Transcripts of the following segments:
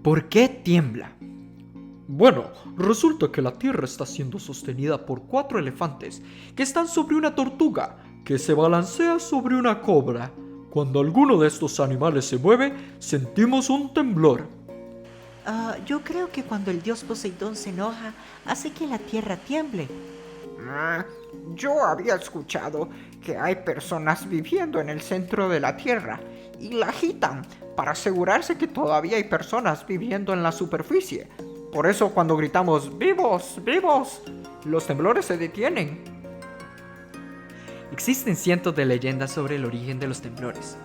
¿Por qué tiembla? Bueno, resulta que la Tierra está siendo sostenida por 4 elefantes que están sobre una tortuga que se balancea sobre una cobra. Cuando alguno de estos animales se mueve, sentimos un temblor. Yo creo que cuando el dios Poseidón se enoja, hace que la tierra tiemble. Yo había escuchado que hay personas viviendo en el centro de la Tierra y la agitan para asegurarse que todavía hay personas viviendo en la superficie. Por eso cuando gritamos ¡vivos, vivos!, los temblores se detienen. Existen cientos de leyendas sobre el origen de los temblores.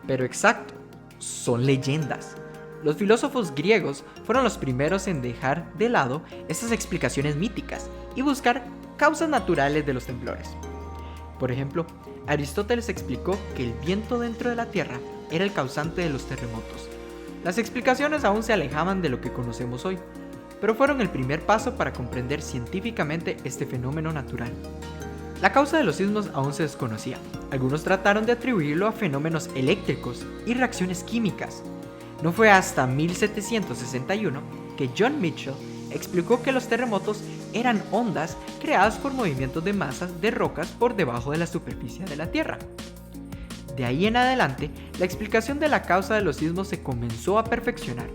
Pero exacto, son leyendas. Los filósofos griegos fueron los primeros en dejar de lado estas explicaciones míticas y buscar causas naturales de los temblores. Por ejemplo, Aristóteles explicó que el viento dentro de la Tierra era el causante de los terremotos. Las explicaciones aún se alejaban de lo que conocemos hoy, pero fueron el primer paso para comprender científicamente este fenómeno natural. La causa de los sismos aún se desconocía. Algunos trataron de atribuirlo a fenómenos eléctricos y reacciones químicas. No fue hasta 1761 que John Michell explicó que los terremotos eran ondas creadas por movimientos de masas de rocas por debajo de la superficie de la Tierra. De ahí en adelante, la explicación de la causa de los sismos se comenzó a perfeccionar.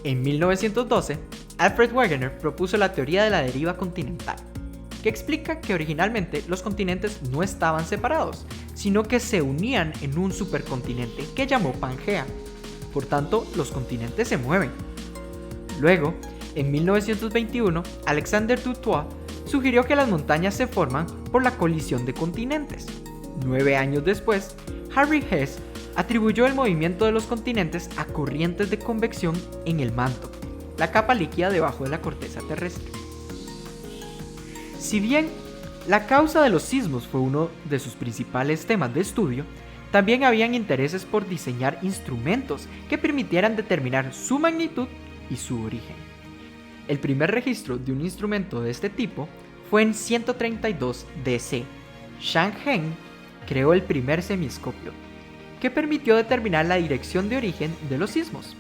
En 1912, Alfred Wegener propuso la teoría de la deriva continental, que explica que originalmente los continentes no estaban separados, sino que se unían en un supercontinente que llamó Pangea. Por tanto, los continentes se mueven. Luego, en 1921, Alexander Dutoit sugirió que las montañas se forman por la colisión de continentes. 9 años después, Harry Hess atribuyó el movimiento de los continentes a corrientes de convección en el manto, la capa líquida debajo de la corteza terrestre. Si bien la causa de los sismos fue uno de sus principales temas de estudio, también habían intereses por diseñar instrumentos que permitieran determinar su magnitud y su origen. El primer registro de un instrumento de este tipo fue en 132 DC. Shang Heng creó el primer semiscopio, que permitió determinar la dirección de origen de los sismos.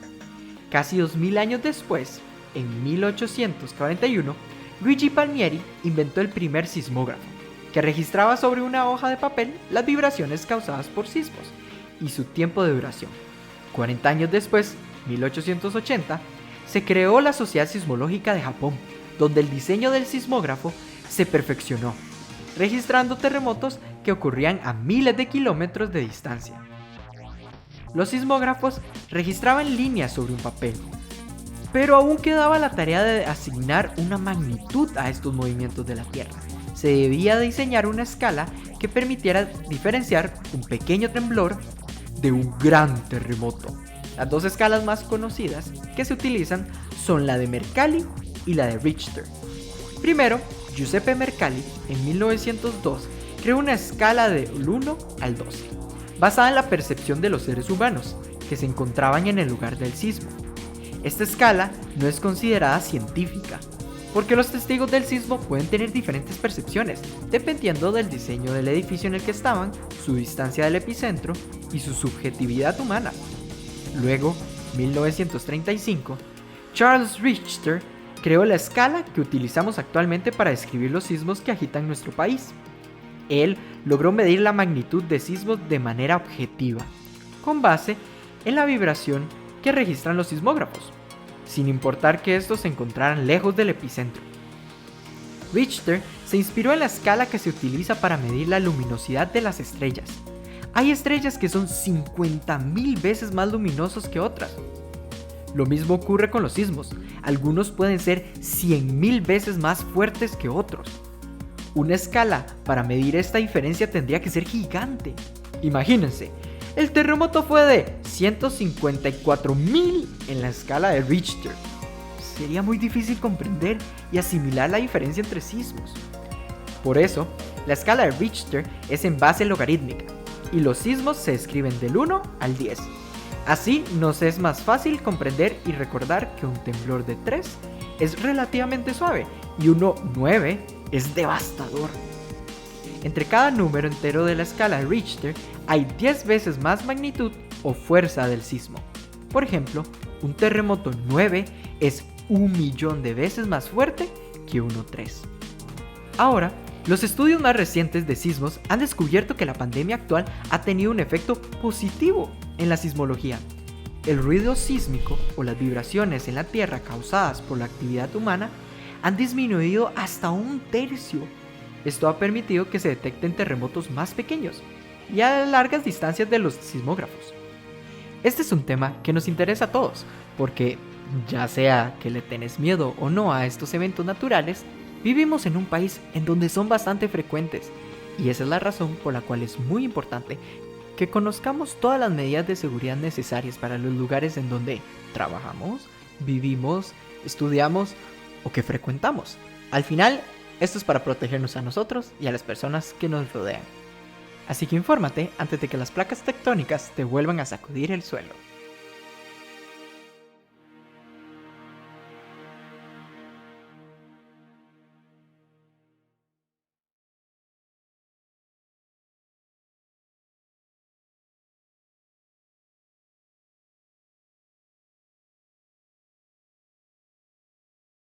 Casi 2000 años después, en 1841, Luigi Palmieri inventó el primer sismógrafo, que registraba sobre una hoja de papel las vibraciones causadas por sismos y su tiempo de duración. 40 años después, 1880, se creó la Sociedad Sismológica de Japón, donde el diseño del sismógrafo se perfeccionó, registrando terremotos que ocurrían a miles de kilómetros de distancia. Los sismógrafos registraban líneas sobre un papel, pero aún quedaba la tarea de asignar una magnitud a estos movimientos de la Tierra. Se debía diseñar una escala que permitiera diferenciar un pequeño temblor de un gran terremoto. Las dos escalas más conocidas que se utilizan son la de Mercalli y la de Richter. Primero, Giuseppe Mercalli, en 1902, creó una escala del 1 al 12, basada en la percepción de los seres humanos que se encontraban en el lugar del sismo. Esta escala no es considerada científica, porque los testigos del sismo pueden tener diferentes percepciones, dependiendo del diseño del edificio en el que estaban, su distancia del epicentro y su subjetividad humana. Luego, 1935, Charles Richter creó la escala que utilizamos actualmente para describir los sismos que agitan nuestro país. Él logró medir la magnitud de sismos de manera objetiva, con base en la vibración que registran los sismógrafos, sin importar que estos se encontraran lejos del epicentro. Richter se inspiró en la escala que se utiliza para medir la luminosidad de las estrellas. Hay estrellas que son 50,000 veces más luminosos que otras. Lo mismo ocurre con los sismos. Algunos pueden ser 100,000 veces más fuertes que otros. Una escala para medir esta diferencia tendría que ser gigante. Imagínense, el terremoto fue de 154,000 en la escala de Richter. Sería muy difícil comprender y asimilar la diferencia entre sismos. Por eso, la escala de Richter es en base logarítmica y los sismos se escriben del 1 al 10. Así nos es más fácil comprender y recordar que un temblor de 3 es relativamente suave y uno 9 es devastador. Entre cada número entero de la escala de Richter hay 10 veces más magnitud o fuerza del sismo. Por ejemplo, Un terremoto 9 es 1.000.000 de veces más fuerte que 1.3. Ahora, los estudios más recientes de sismos han descubierto que la pandemia actual ha tenido un efecto positivo en la sismología. El ruido sísmico o las vibraciones en la Tierra causadas por la actividad humana han disminuido hasta 1/3. Esto ha permitido que se detecten terremotos más pequeños y a largas distancias de los sismógrafos. Este es un tema que nos interesa a todos, porque ya sea que le tenés miedo o no a estos eventos naturales, vivimos en un país en donde son bastante frecuentes, y esa es la razón por la cual es muy importante que conozcamos todas las medidas de seguridad necesarias para los lugares en donde trabajamos, vivimos, estudiamos o que frecuentamos. Al final, esto es para protegernos a nosotros y a las personas que nos rodean. Así que infórmate antes de que las placas tectónicas te vuelvan a sacudir el suelo.